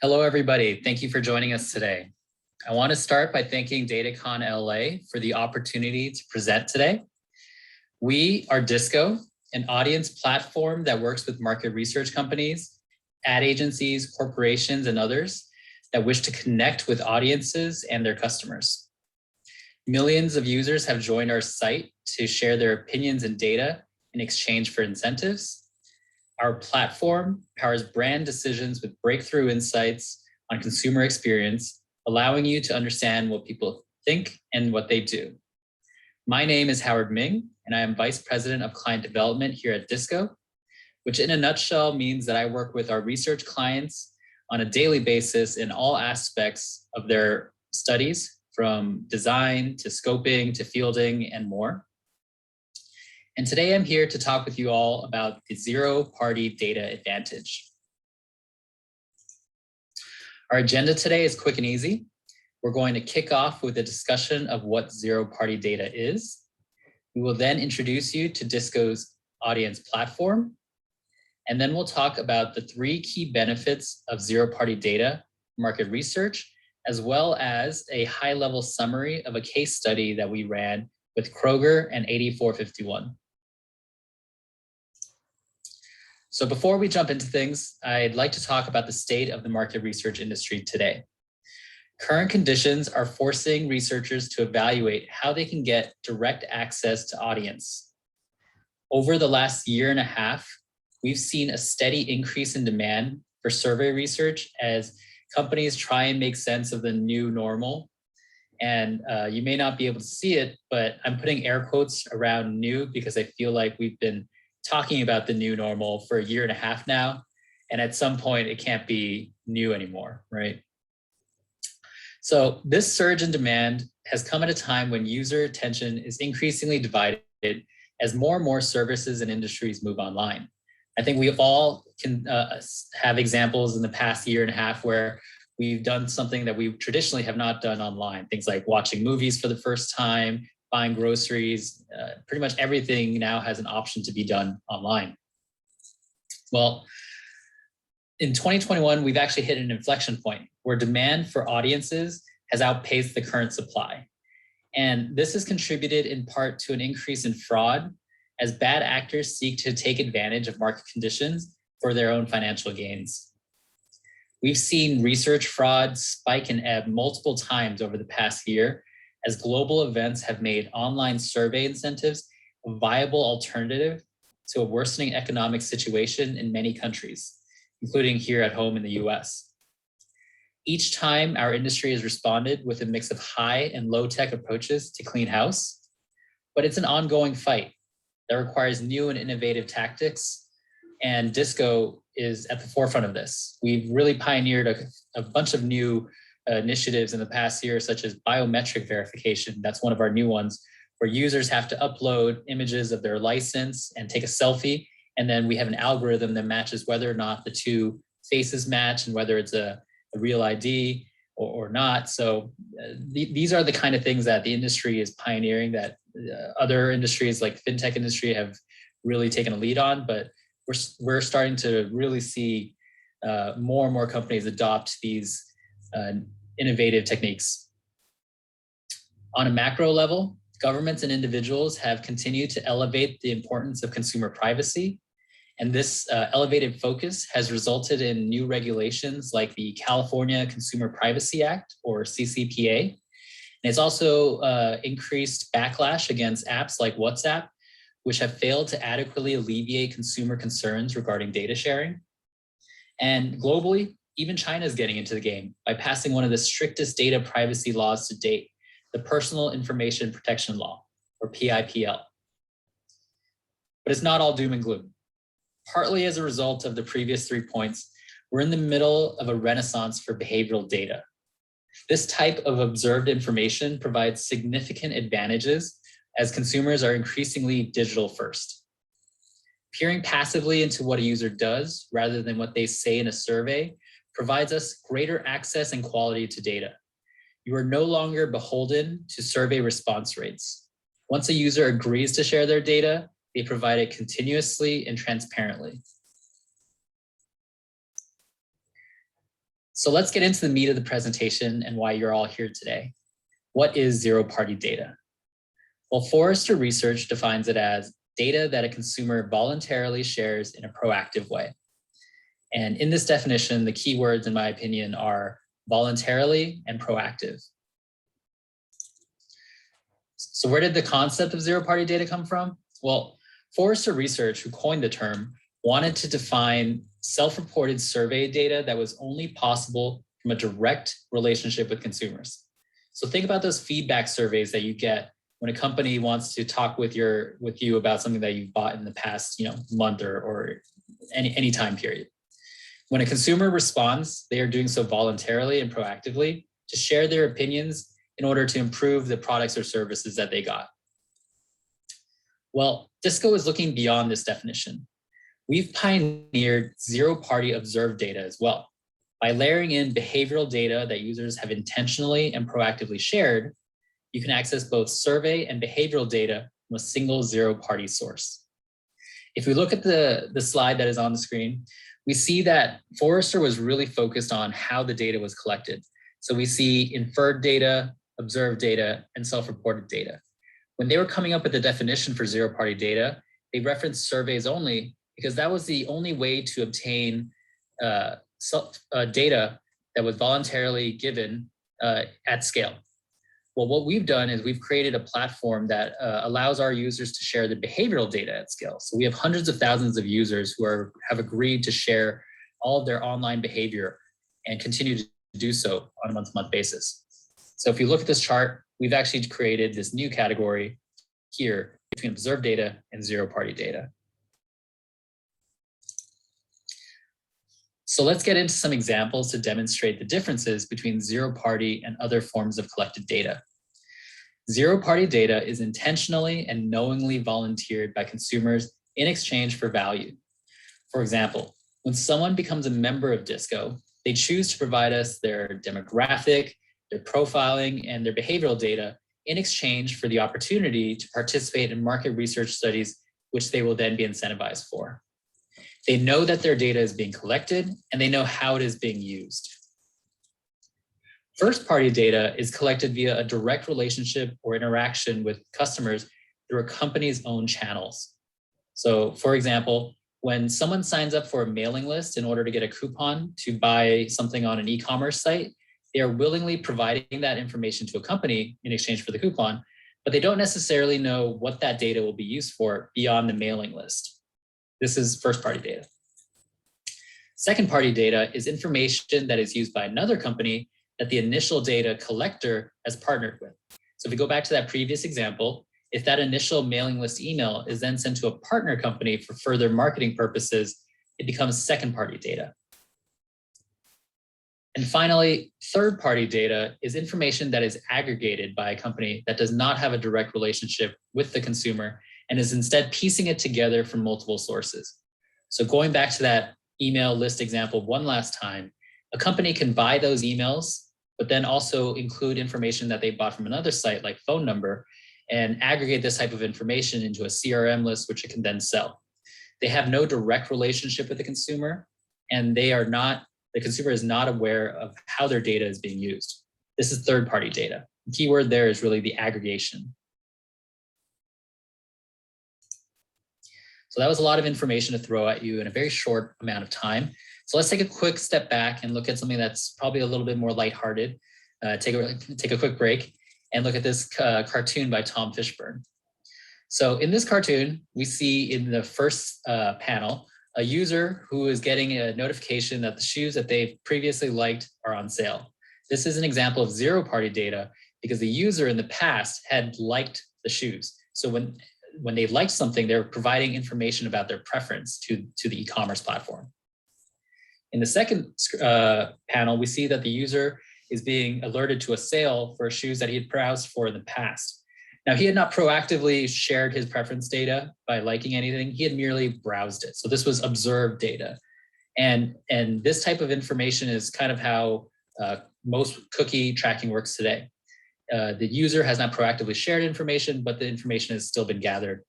Hello, everybody. Thank you for joining us today. I want to start by thanking DataCon LA for the opportunity to present today. We are DISQO, an audience platform that works with market research companies, ad agencies, corporations, and others that wish to connect with audiences and their customers. Millions of users have joined our site to share their opinions and data in exchange for incentives. Our platform powers brand decisions with breakthrough insights on consumer experience, allowing you to understand what people think and what they do. My name is Howard Ming, and I am Vice President of Client Development here at DISQO, which in a nutshell means that I work with our research clients on a daily basis in all aspects of their studies, from design to scoping to fielding and more. And today I'm here to talk with you all about the zero-party data advantage. Our agenda today is quick and easy. We're going to kick off with a discussion of what zero-party data is. We will then introduce you to DISQO's audience platform. And then we'll talk about the 3 key benefits of zero-party data market research, as well as a high-level summary of a case study that we ran with Kroger and 8451. So before we jump into things, I'd like to talk about the state of the market research industry today. Current conditions are forcing researchers to evaluate how they can get direct access to audience. Over the last year and a half, we've seen a steady increase in demand for survey research as companies try and make sense of the new normal. And you may not be able to see it, but I'm putting air quotes around new because I feel like we've been talking about the new normal for a year and a half now. And at some point it can't be new anymore, right? So this surge in demand has come at a time when user attention is increasingly divided as more and more services and industries move online. I think we all can have examples in the past year and a half where we've done something that we traditionally have not done online. Things like watching movies for the first time, buying groceries, pretty much everything now has an option to be done online. Well, in 2021, we've actually hit an inflection point where demand for audiences has outpaced the current supply. And this has contributed in part to an increase in fraud as bad actors seek to take advantage of market conditions for their own financial gains. We've seen research fraud spike and ebb multiple times over the past year as global events have made online survey incentives a viable alternative to a worsening economic situation in many countries, including here at home in the US. Each time our industry has responded with a mix of high and low tech approaches to clean house, but it's an ongoing fight that requires new and innovative tactics, and DISQO is at the forefront of this. We've really pioneered a bunch of new initiatives in the past year, such as biometric verification. That's one of our new ones, where users have to upload images of their license and take a selfie. And then we have an algorithm that matches whether or not the 2 faces match and whether it's a real ID or not. So these are the kind of things that the industry is pioneering that other industries like fintech industry have really taken a lead on, but we're starting to really see more and more companies adopt these innovative techniques. On a macro level, governments and individuals have continued to elevate the importance of consumer privacy. And this elevated focus has resulted in new regulations like the California Consumer Privacy Act, or CCPA. And it's also increased backlash against apps like WhatsApp, which have failed to adequately alleviate consumer concerns regarding data sharing. And globally, even China is getting into the game by passing one of the strictest data privacy laws to date, the Personal Information Protection Law, or PIPL. But it's not all doom and gloom. Partly as a result of the previous 3 points, we're in the middle of a renaissance for behavioral data. This type of observed information provides significant advantages as consumers are increasingly digital first. Peering passively into what a user does rather than what they say in a survey provides us greater access and quality to data. You are no longer beholden to survey response rates. Once a user agrees to share their data, they provide it continuously and transparently. So let's get into the meat of the presentation and why you're all here today. What is zero-party data? Well, Forrester Research defines it as data that a consumer voluntarily shares in a proactive way. And in this definition, the key words, in my opinion, are voluntarily and proactive. So where did the concept of zero-party data come from? Well, Forrester Research, who coined the term, wanted to define self-reported survey data that was only possible from a direct relationship with consumers. So think about those feedback surveys that you get when a company wants to talk with you about something that you've bought in the past month or any time period. When a consumer responds, they are doing so voluntarily and proactively to share their opinions in order to improve the products or services that they got. Well, DISQO is looking beyond this definition. We've pioneered zero-party observed data as well. By layering in behavioral data that users have intentionally and proactively shared, you can access both survey and behavioral data from a single zero-party source. If we look at the slide that is on the screen, we see that Forrester was really focused on how the data was collected. So we see inferred data, observed data, and self-reported data. When they were coming up with the definition for zero-party data, they referenced surveys only because that was the only way to obtain data that was voluntarily given at scale. Well, what we've done is we've created a platform that allows our users to share the behavioral data at scale. So we have hundreds of thousands of users who have agreed to share all of their online behavior and continue to do so on a month-to-month basis. So if you look at this chart, we've actually created this new category here between observed data and zero-party data. So let's get into some examples to demonstrate the differences between zero-party and other forms of collected data. Zero-party data is intentionally and knowingly volunteered by consumers in exchange for value. For example, when someone becomes a member of DISQO, they choose to provide us their demographic, their profiling, and their behavioral data in exchange for the opportunity to participate in market research studies, which they will then be incentivized for. They know that their data is being collected and they know how it is being used. First-party data is collected via a direct relationship or interaction with customers through a company's own channels. So for example, when someone signs up for a mailing list in order to get a coupon to buy something on an e-commerce site, they are willingly providing that information to a company in exchange for the coupon, but they don't necessarily know what that data will be used for beyond the mailing list. This is first-party data. Second-party data is information that is used by another company that the initial data collector has partnered with. So if we go back to that previous example, if that initial mailing list email is then sent to a partner company for further marketing purposes, it becomes second-party data. And finally, third-party data is information that is aggregated by a company that does not have a direct relationship with the consumer and is instead piecing it together from multiple sources. So going back to that email list example one last time, a company can buy those emails, but then also include information that they bought from another site like phone number and aggregate this type of information into a CRM list, which it can then sell. They have no direct relationship with the consumer, and the consumer is not aware of how their data is being used. This is third-party data. The key word there is really the aggregation. So that was a lot of information to throw at you in a very short amount of time. So let's take a quick step back and look at something that's probably a little bit more lighthearted. Take a quick break and look at this cartoon by Tom Fishburne. So in this cartoon, we see in the first panel, a user who is getting a notification that the shoes that they've previously liked are on sale. This is an example of zero-party data because the user in the past had liked the shoes. So when they liked something, they're providing information about their preference to the e-commerce platform. In the second panel, we see that the user is being alerted to a sale for shoes that he had browsed for in the past. Now, he had not proactively shared his preference data by liking anything. He had merely browsed it. So this was observed data. And this type of information is kind of how most cookie tracking works today. The user has not proactively shared information, but the information has still been gathered.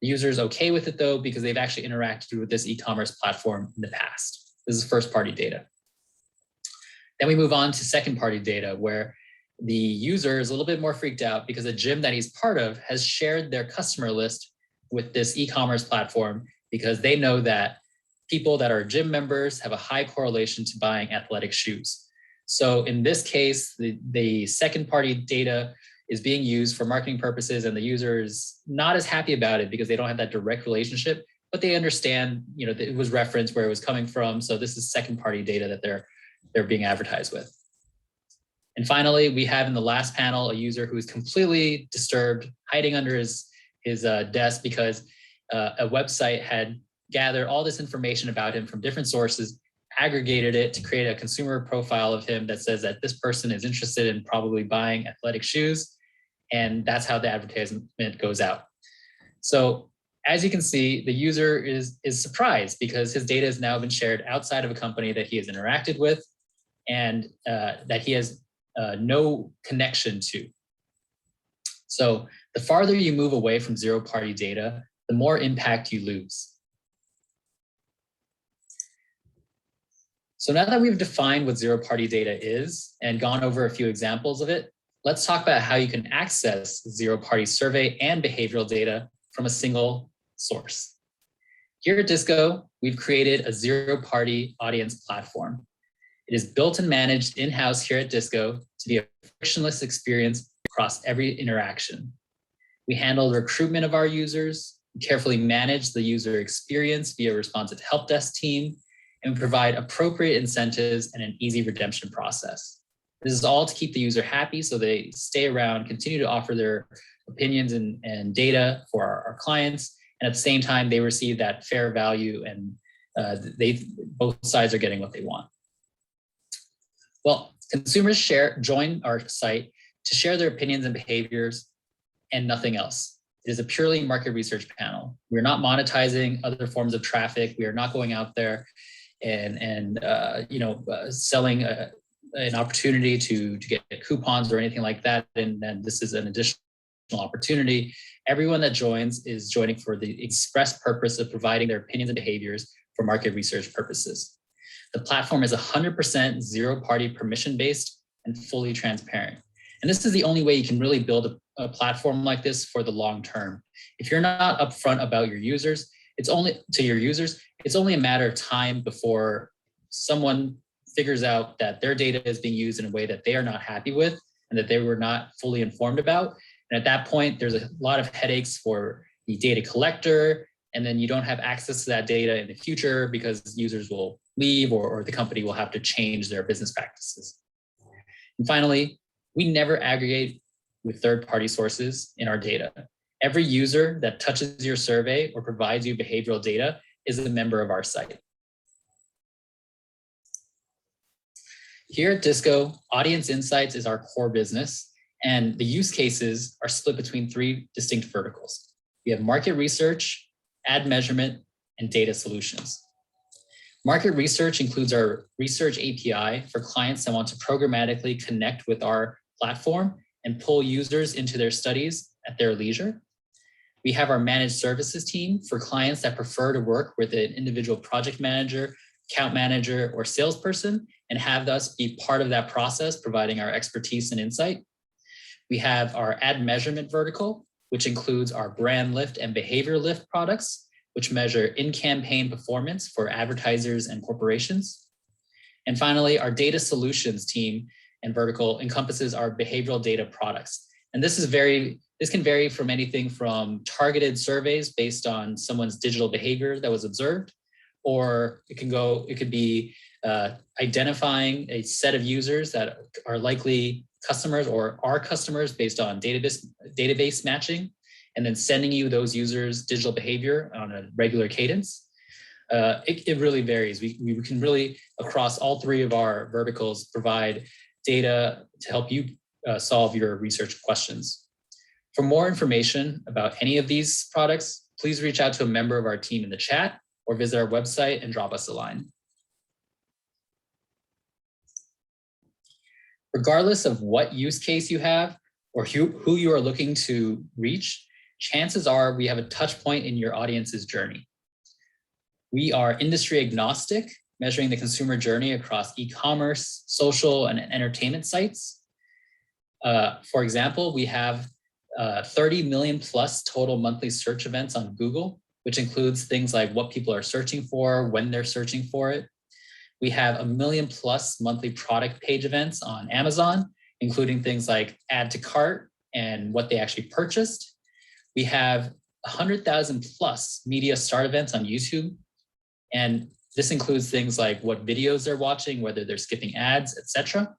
The user is okay with it though, because they've actually interacted with this e-commerce platform in the past. This is first-party data. Then we move on to second-party data, where the user is a little bit more freaked out because a gym that he's part of has shared their customer list with this e-commerce platform because they know that people that are gym members have a high correlation to buying athletic shoes. So in this case, the second-party data is being used for marketing purposes, and the user is not as happy about it because they don't have that direct relationship, but they understand, that it was referenced where it was coming from. So this is second-party data that they're being advertised with. And finally, we have in the last panel a user who is completely disturbed, hiding under his desk because a website had gathered all this information about him from different sources, aggregated it to create a consumer profile of him that says that this person is interested in probably buying athletic shoes. And that's how the advertisement goes out. So as you can see, the user is surprised because his data has now been shared outside of a company that he has interacted with and that he has no connection to. So the farther you move away from zero-party data, the more impact you lose. So now that we've defined what zero-party data is and gone over a few examples of it, let's talk about how you can access zero-party survey and behavioral data from a single source. Here at DISQO, we've created a zero-party audience platform. It is built and managed in-house here at DISQO to be a frictionless experience across every interaction. We handle the recruitment of our users, we carefully manage the user experience via a responsive help desk team, and we provide appropriate incentives and an easy redemption process. This is all to keep the user happy so they stay around, continue to offer their opinions and data for our clients, and at the same time, they receive that fair value and both sides are getting what they want. Well, consumers join our site to share their opinions and behaviors and nothing else. It is a purely market research panel. We're not monetizing other forms of traffic. We are not going out there and selling an opportunity to get coupons or anything like that. And this is an additional opportunity. Everyone that joins is joining for the express purpose of providing their opinions and behaviors for market research purposes. The platform is 100% zero-party permission-based and fully transparent. And this is the only way you can really build a platform like this for the long term. If you're not upfront about your users, it's only a matter of time before someone figures out that their data is being used in a way that they are not happy with and that they were not fully informed about. And at that point, there's a lot of headaches for the data collector, and then you don't have access to that data in the future because users will leave or the company will have to change their business practices. And finally, we never aggregate with third-party sources in our data. Every user that touches your survey or provides you behavioral data is a member of our site. Here at DISQO, audience insights is our core business, and the use cases are split between three distinct verticals. We have market research, ad measurement, and data solutions. Market research includes our research API for clients that want to programmatically connect with our platform and pull users into their studies at their leisure. We have our managed services team for clients that prefer to work with an individual project manager, account manager, or salesperson and have us be part of that process, providing our expertise and insight. We have our ad measurement vertical, which includes our brand lift and behavior lift products, which measure in-campaign performance for advertisers and corporations. And finally, our data solutions team and vertical encompasses our behavioral data products. And this can vary from anything from targeted surveys based on someone's digital behavior that was observed, or it could be identifying a set of users that are likely customers or are customers based on database matching, and then sending you those users' digital behavior on a regular cadence. It really varies. We can really, across all three of our verticals, provide data to help you solve your research questions. For more information about any of these products, please reach out to a member of our team in the chat or visit our website and drop us a line. Regardless of what use case you have or who you are looking to reach, chances are we have a touch point in your audience's journey. We are industry agnostic measuring the consumer journey across e-commerce, social, and entertainment sites. For example, we have 30 million plus total monthly search events on Google, which includes things like what people are searching for, when they're searching for it. We have 1 million plus monthly product page events on Amazon, including things like add to cart and what they actually purchased. We have 100,000 plus media start events on YouTube. And this includes things like what videos they're watching, whether they're skipping ads, etc.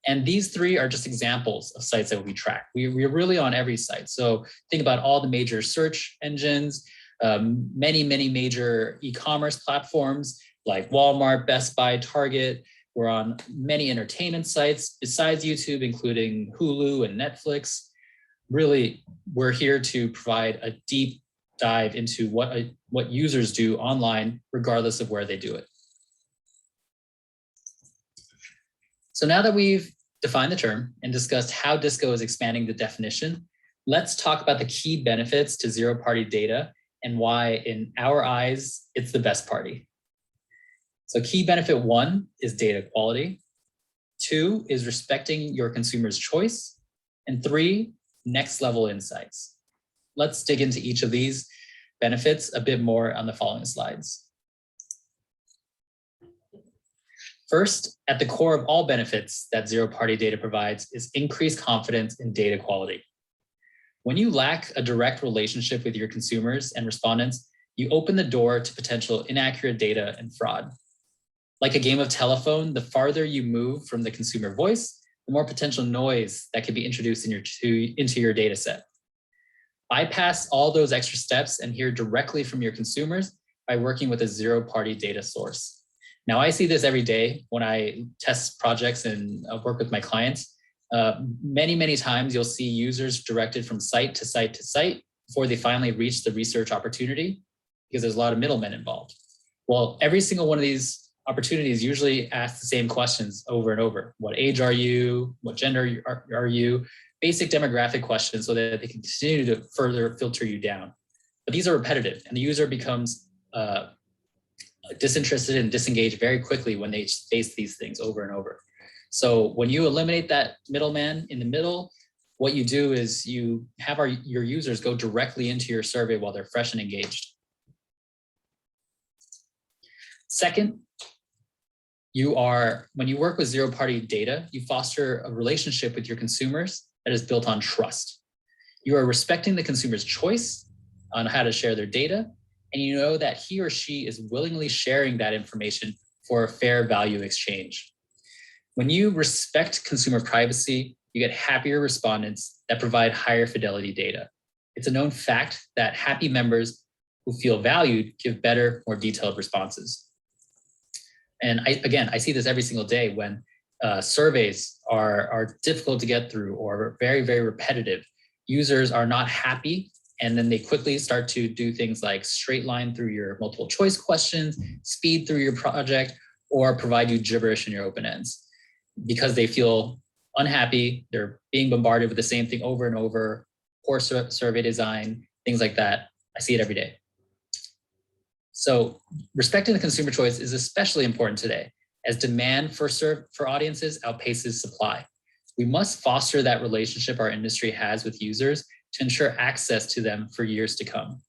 And these three are just examples of sites that we track. We're really on every site. So think about all the major search engines, many major e-commerce platforms like Walmart, Best Buy, Target. We're on many entertainment sites besides YouTube, including Hulu and Netflix. Really, we're here to provide a deep dive into what users do online, regardless of where they do it. So now that we've defined the term and discussed how DISQO is expanding the definition, let's talk about the key benefits to zero-party data and why, in our eyes, it's the best party. So key benefit 1 is data quality. 2 is respecting your consumer's choice. And 3, next level insights. Let's dig into each of these benefits a bit more on the following slides. First, at the core of all benefits that zero-party data provides is increased confidence in data quality. When you lack a direct relationship with your consumers and respondents, you open the door to potential inaccurate data and fraud. Like a game of telephone, the farther you move from the consumer voice, the more potential noise that can be introduced into your data set. Bypass all those extra steps and hear directly from your consumers by working with a zero-party data source. Now, I see this every day when I test projects and work with my clients. Many times you'll see users directed from site to site to site before they finally reach the research opportunity, because there's a lot of middlemen involved. Well, every single one of these opportunities usually ask the same questions over and over. What age are you? What gender are you? Basic demographic questions so that they can continue to further filter you down. But these are repetitive, and the user becomes disinterested and disengaged very quickly when they face these things over and over. So when you eliminate that middleman in the middle, what you do is you have your users go directly into your survey while they're fresh and engaged. Second, when you work with zero-party data, you foster a relationship with your consumers that is built on trust. You are respecting the consumer's choice on how to share their data, and you know that he or she is willingly sharing that information for a fair value exchange. When you respect consumer privacy, you get happier respondents that provide higher fidelity data. It's a known fact that happy members who feel valued give better, more detailed responses. And I see this every single day when surveys are difficult to get through or very repetitive. Users are not happy, and then they quickly start to do things like straight line through your multiple choice questions, speed through your project, or provide you gibberish in your open ends because they feel unhappy. They're being bombarded with the same thing over and over, poor survey design, things like that. I see it every day. So respecting the consumer choice is especially important today as demand for audiences outpaces supply. We must foster that relationship our industry has with users to ensure access to them for years to come.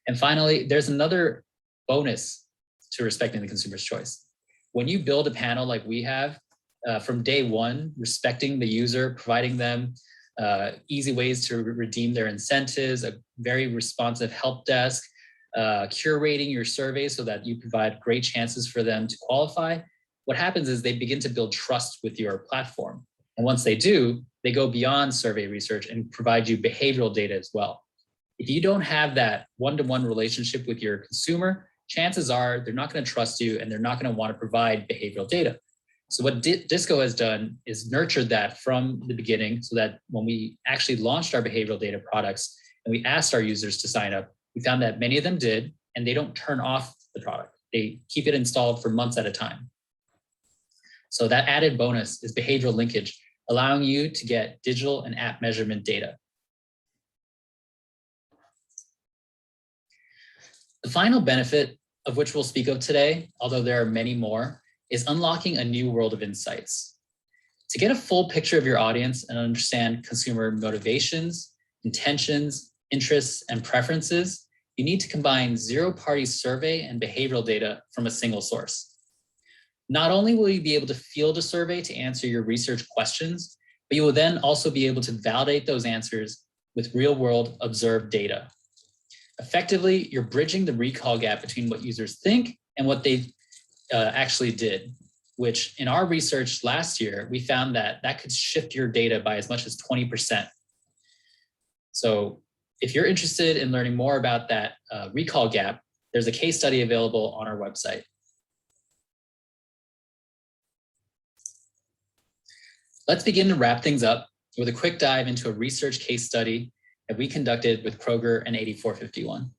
And finally, there's another bonus to respecting the consumer's choice. When you build a panel like we have, from day one, respecting the user, providing them easy ways to redeem their incentives, a very responsive help desk, curating your survey so that you provide great chances for them to qualify, what happens is they begin to build trust with your platform. And once they do, they go beyond survey research and provide you behavioral data as well. If you don't have that one-to-one relationship with your consumer, chances are they're not going to trust you and they're not going to want to provide behavioral data. So what DISQO has done is nurtured that from the beginning so that when we actually launched our behavioral data products and we asked our users to sign up, we found that many of them did, and they don't turn off the product. They keep it installed for months at a time. So that added bonus is behavioral linkage, allowing you to get digital and app measurement data. The final benefit of which we'll speak of today, although there are many more, is unlocking a new world of insights. To get a full picture of your audience and understand consumer motivations, intentions, interests, and preferences, you need to combine zero-party survey and behavioral data from a single source. Not only will you be able to field a survey to answer your research questions, but you will then also be able to validate those answers with real-world observed data. Effectively, you're bridging the recall gap between what users think and what they actually did, which in our research last year, we found that that could shift your data by as much as 20%. So if you're interested in learning more about that recall gap, there's a case study available on our website. Let's begin to wrap things up with a quick dive into a research case study that we conducted with Kroger and 8451.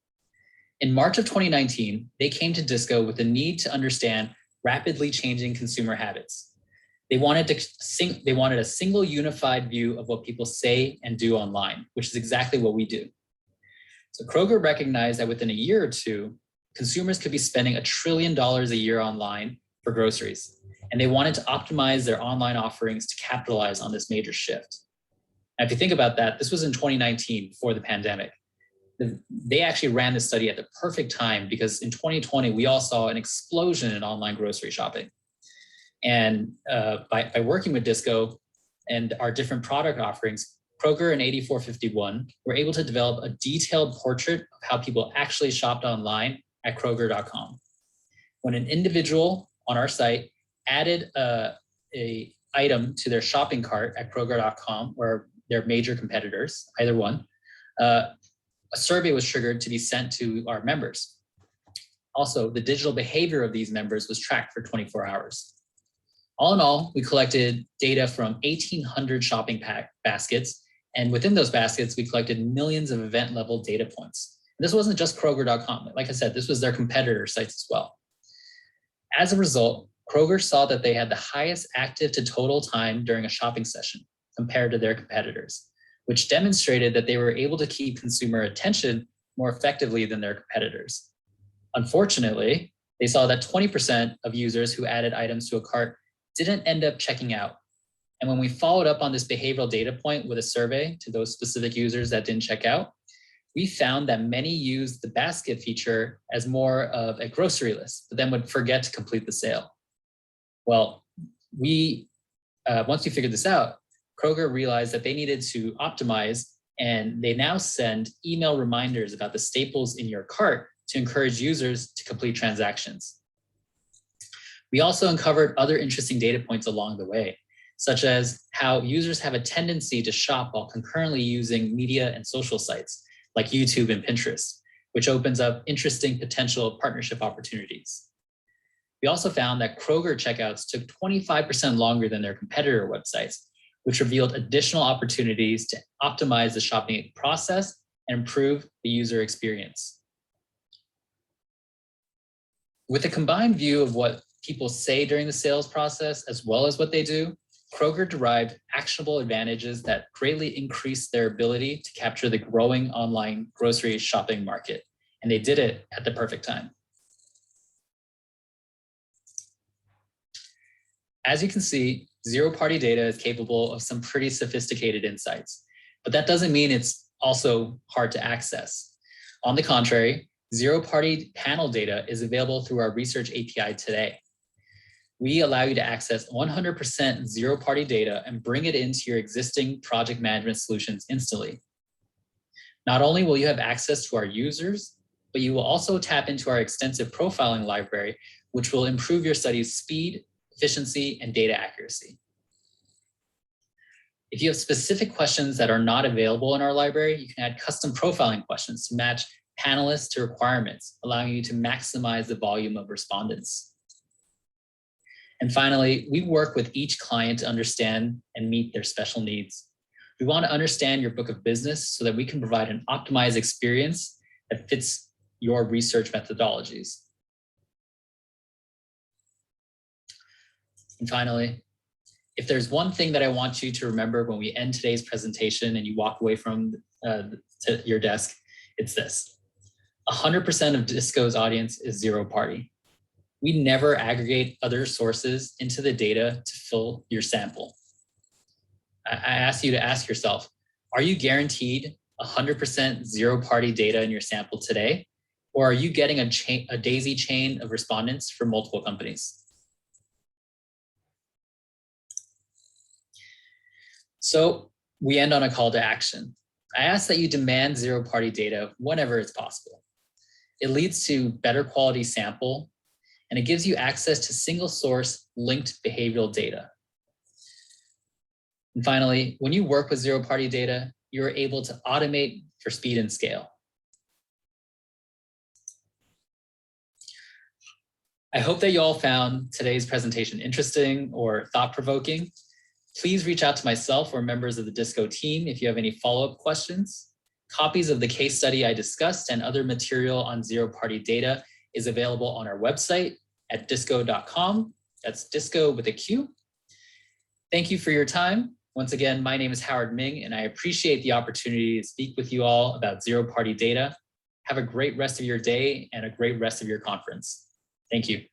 In March of 2019, they came to DISQO with the need to understand rapidly changing consumer habits. They wanted a single unified view of what people say and do online, which is exactly what we do. So Kroger recognized that within a year or two, consumers could be spending $1 trillion a year online for groceries. And they wanted to optimize their online offerings to capitalize on this major shift. Now, if you think about that, this was in 2019 before the pandemic. They actually ran this study at the perfect time because in 2020, we all saw an explosion in online grocery shopping. And by working with DISQO and our different product offerings, Kroger and 8451 were able to develop a detailed portrait of how people actually shopped online at Kroger.com. When an individual on our site added a item to their shopping cart at Kroger.com or their major competitors, either one, a survey was triggered to be sent to our members. Also, the digital behavior of these members was tracked for 24 hours. All in all, we collected data from 1,800 shopping baskets, and within those baskets, we collected millions of event-level data points. And this wasn't just Kroger.com. Like I said, this was their competitor sites as well. As a result, Kroger saw that they had the highest active to total time during a shopping session compared to their competitors, which demonstrated that they were able to keep consumer attention more effectively than their competitors. Unfortunately, they saw that 20% of users who added items to a cart didn't end up checking out. And when we followed up on this behavioral data point with a survey to those specific users that didn't check out, we found that many used the basket feature as more of a grocery list, but then would forget to complete the sale. Well, once we figured this out, Kroger realized that they needed to optimize, and they now send email reminders about the staples in your cart to encourage users to complete transactions. We also uncovered other interesting data points along the way, such as how users have a tendency to shop while concurrently using media and social sites like YouTube and Pinterest, which opens up interesting potential partnership opportunities. We also found that Kroger checkouts took 25% longer than their competitor websites, which revealed additional opportunities to optimize the shopping process and improve the user experience. With a combined view of what people say during the sales process, as well as what they do, Kroger derived actionable advantages that greatly increased their ability to capture the growing online grocery shopping market. And they did it at the perfect time. As you can see, zero-party data is capable of some pretty sophisticated insights, but that doesn't mean it's also hard to access. On the contrary, zero-party panel data is available through our research API today. We allow you to access 100% zero-party data and bring it into your existing project management solutions instantly. Not only will you have access to our users, but you will also tap into our extensive profiling library, which will improve your study's speed, efficiency, and data accuracy. If you have specific questions that are not available in our library, you can add custom profiling questions to match panelists to requirements, allowing you to maximize the volume of respondents. And finally, we work with each client to understand and meet their special needs. We want to understand your book of business so that we can provide an optimized experience that fits your research methodologies. And finally, if there's one thing that I want you to remember when we end today's presentation and you walk away from your desk, it's this. 100% of DISQO's audience is zero party. We never aggregate other sources into the data to fill your sample. I ask you to ask yourself, are you guaranteed 100% zero party data in your sample today? Or are you getting a daisy chain of respondents from multiple companies? So we end on a call to action. I ask that you demand zero party data whenever it's possible. It leads to better quality sample, and it gives you access to single source linked behavioral data. And finally, when you work with zero party data, you're able to automate for speed and scale. I hope that you all found today's presentation interesting or thought-provoking. Please reach out to myself or members of the DISQO team if you have any follow-up questions. Copies of the case study I discussed and other material on zero-party data is available on our website at disqo.com. That's DISQO with a Q. Thank you for your time. Once again, my name is Howard Ming, and I appreciate the opportunity to speak with you all about zero-party data. Have a great rest of your day and a great rest of your conference. Thank you.